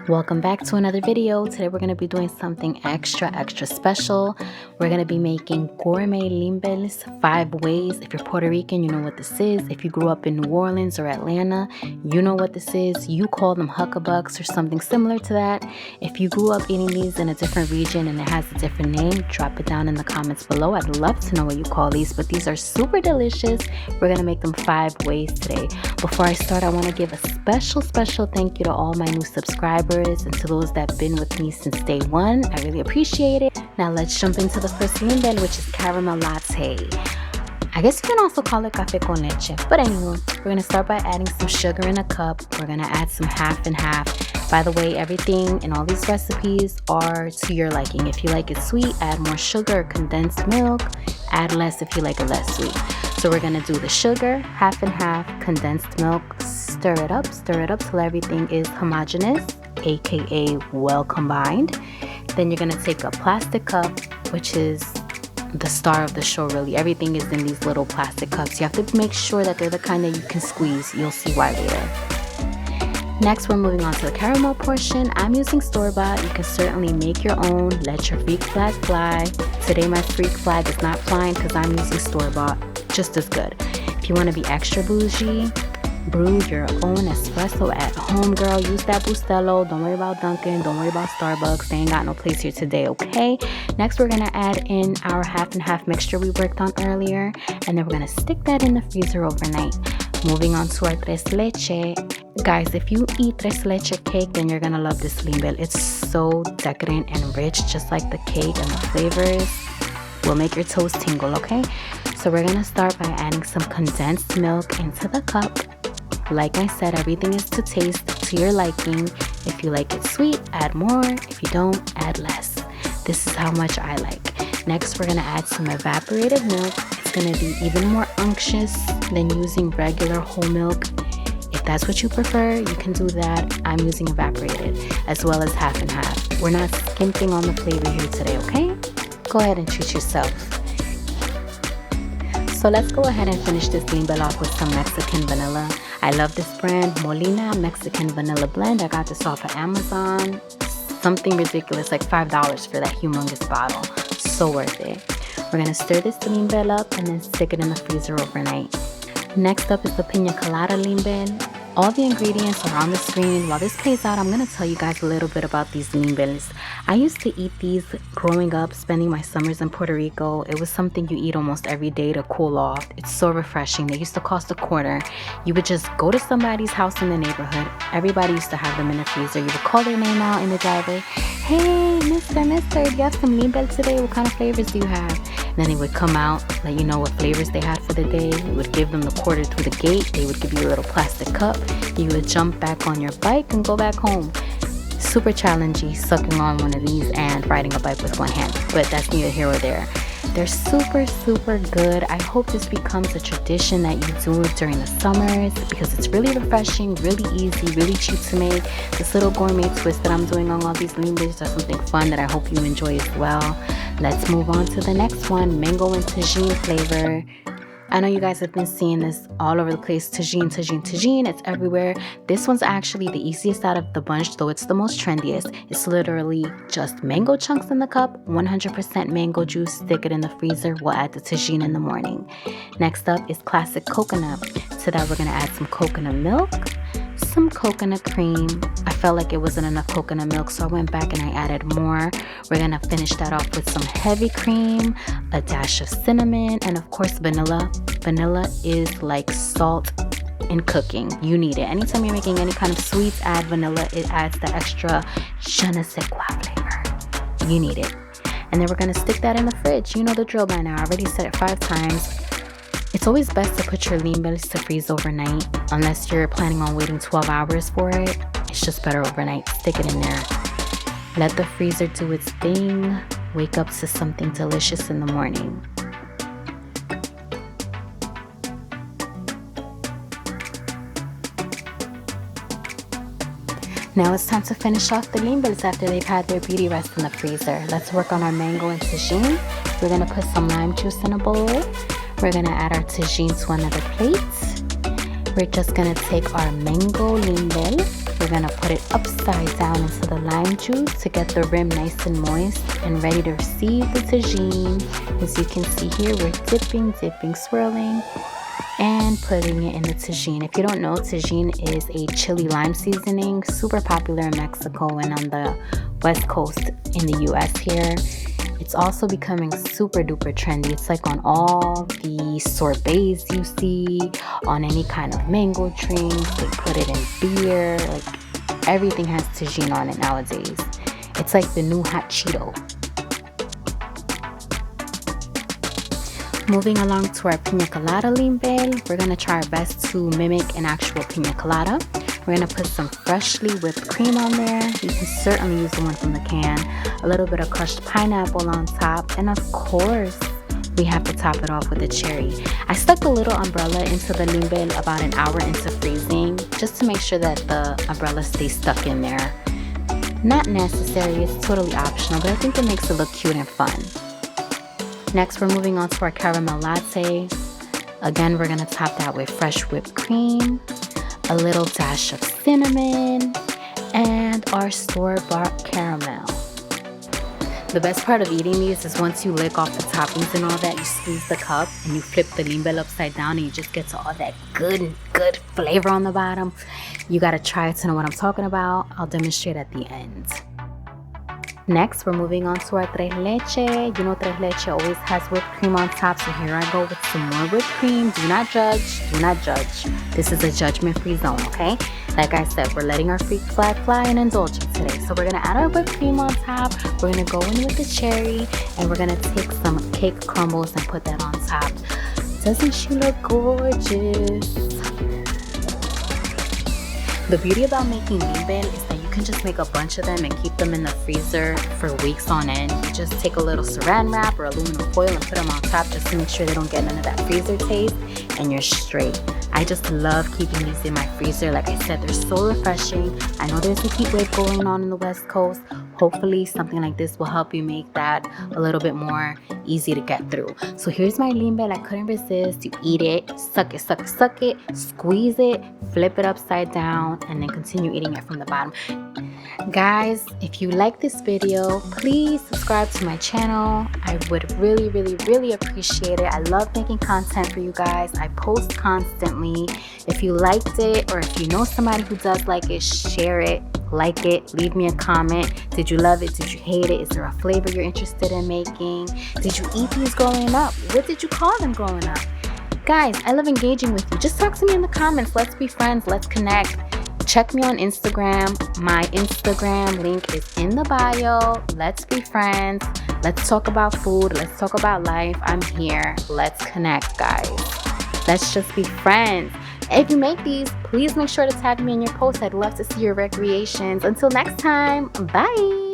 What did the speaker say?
Welcome back to another video. Today we're going to be doing something extra special. We're going to be making gourmet limbees 5 ways. If you're Puerto Rican, you know what this is. If you grew up in New Orleans or Atlanta, you know what this is. You call them huckabucks or something similar to that. If you grew up eating these in a different region and it has a different name, drop it down in the comments below. I'd love to know what you call these, but these are super delicious. We're going to make them 5 ways today. Before I start, I want to give a special thank you to all my new subscribers and to those that have been with me since day one. I really appreciate it. Now let's jump into the first limbee, which is caramel latte. I guess you can also call it café con leche. But anyway, we're going to start by adding some sugar in a cup. We're going to add some half and half. By the way, everything in all these recipes are to your liking. If you like it sweet, add more sugar or condensed milk. Add less if you like it less sweet. So we're going to do the sugar, half and half, condensed milk. Stir it up till everything is homogeneous, aka well combined. Then you're going to take a plastic cup, which is the star of the show really. Everything is in these little plastic cups. You have to make sure that they're the kind that you can squeeze. You'll see why later. Next, we're moving on to the caramel portion. I'm using store-bought. You can certainly make your own. Let your freak flag fly. Today my freak flag is not flying because I'm using store-bought. Just as good. If you want to be extra bougie, brew your own espresso at home, girl. Use that Bustelo. Don't worry about Dunkin'. Don't worry about Starbucks. They ain't got no place here today, okay? Next, we're gonna add in our half and half mixture we worked on earlier, and then we're gonna stick that in the freezer overnight. Moving on to our tres leche. Guys, if you eat tres leche cake, then you're gonna love this limbee. It's so decadent and rich, just like the cake, and the flavors will make your toes tingle, okay? So we're gonna start by adding some condensed milk into the cup. Like I said, everything is to taste, to your liking. If you like it sweet, add more. If you don't, add less. This is how much I like. Next, we're gonna add some evaporated milk. It's gonna be even more unctuous than using regular whole milk. If that's what you prefer, you can do that. I'm using evaporated, as well as half and half. We're not skimping on the flavor here today, okay? Go ahead and treat yourself. So let's go ahead and finish this limbee off with some Mexican vanilla. I love this brand, Molina Mexican Vanilla Blend. I got this off of Amazon. Something ridiculous, like $5 for that humongous bottle. So worth it. We're gonna stir this limbee up and then stick it in the freezer overnight. Next up is the Pina colada limbee. All the ingredients are on the screen. While this plays out, I'm going to tell you guys a little bit about these limbees. I used to eat these growing up, spending my summers in Puerto Rico. It was something you eat almost every day to cool off. It's so refreshing. They used to cost $0.25. You would just go to somebody's house in the neighborhood. Everybody used to have them in the freezer. You would call their name out in the driveway. Hey, mister, do you have some limbees today? What kind of flavors do you have? And then they would come out, let you know what flavors they had for the day. You would give them the quarter through the gate. They would give you a little plastic cup. You would jump back on your bike and go back home. Super challenging sucking on one of these and riding a bike with one hand, but that's neither here or there. They're super good. I hope this becomes a tradition that you do during the summers because it's really refreshing, really easy, really cheap to make. This little gourmet twist that I'm doing on all these limbees are something fun that I hope you enjoy as well. Let's move on to the next one, mango and tajin flavor. I know you guys have been seeing this all over the place. Tajin. It's everywhere. This one's actually the easiest out of the bunch, though it's the most trendiest. It's literally just mango chunks in the cup, 100% mango juice. Stick it in the freezer. We'll add the tajin in the morning. Next up is classic coconut. To that, we're going to add some coconut milk, some coconut cream. I felt like it wasn't enough coconut milk, so I went back and I added more. We're gonna finish that off with some heavy cream, a dash of cinnamon, and of course vanilla. Vanilla is like salt in cooking. You need it. Anytime you're making any kind of sweets, add vanilla. It adds the extra je ne sais quoi flavor. You need it. And then we're gonna stick that in the fridge. You know the drill by now. I already said it 5 times. It's always best to put your limbees to freeze overnight, unless you're planning on waiting 12 hours for it. It's just better overnight. Stick it in there. Let the freezer do its thing. Wake up to something delicious in the morning. Now it's time to finish off the limbees after they've had their beauty rest in the freezer. Let's work on our mango and tajin. We're gonna put some lime juice in a bowl. We're gonna add our tajin to another plate. We're just gonna take our mango limbee, we're gonna put it upside down into the lime juice to get the rim nice and moist and ready to receive the tajin. As you can see here, we're dipping, swirling, and putting it in the tajin. If you don't know, tajin is a chili lime seasoning, super popular in Mexico and on the West Coast in the US here. It's also becoming super duper trendy. It's like on all the sorbets you see, on any kind of mango drinks. They put it in beer. Like everything has tajin on it nowadays. It's like the new hot Cheeto. Moving along to our Pina colada limbee, we're gonna try our best to mimic an actual Pina colada. We're gonna put some freshly whipped cream on there. You can certainly use the one from the can. A little bit of crushed pineapple on top, and of course, we have to top it off with a cherry. I stuck the little umbrella into the limbee about an hour into freezing, just to make sure that the umbrella stays stuck in there. Not necessary, it's totally optional, but I think it makes it look cute and fun. Next, we're moving on to our caramel latte. Again, we're gonna top that with fresh whipped cream, a little dash of cinnamon, and our store-bought caramel. The best part of eating these is once you lick off the toppings and all that, you squeeze the cup and you flip the limbee upside down and you just get to all that good flavor on the bottom. You gotta try it to know what I'm talking about. I'll demonstrate at the end. Next, we're moving on to our tres leche. You know, tres leche always has whipped cream on top, so here I go with some more whipped cream. Do not judge, do not judge. This is a judgment-free zone, okay? Like I said, we're letting our freak flag fly and indulge it today. So we're gonna add our whipped cream on top. We're gonna go in with the cherry, and we're gonna take some cake crumbles and put that on top. Doesn't she look gorgeous? The beauty about making limbee is that you can just make a bunch of them and keep them in the freezer for weeks on end. You just take a little saran wrap or aluminum foil and put them on top just to make sure they don't get none of that freezer taste, and you're straight. I just love keeping these in my freezer. Like I said, they're so refreshing. I know there's a heat wave going on in the West Coast. Hopefully something like this will help you make that a little bit more easy to get through. So here's my limbee. I couldn't resist. You eat it, suck it, squeeze it, flip it upside down, and then continue eating it from the bottom. Guys, if you like this video, please subscribe to my channel. I would really appreciate it. I love making content for you guys. I post constantly. If you liked it, or if you know somebody who does like it, share it, like it, leave me a comment. Did you love it? Did you hate it? Is there a flavor you're interested in making? Did you eat these growing up? What did you call them growing up? Guys, I love engaging with you. Just talk to me in the comments. Let's be friends. Let's connect. Check me on Instagram. My Instagram link is in the bio. Let's be friends. Let's talk about food. Let's talk about life. I'm here. Let's connect, guys. Let's just be friends. If you make these, please make sure to tag me in your posts. I'd love to see your recreations. Until next time, bye.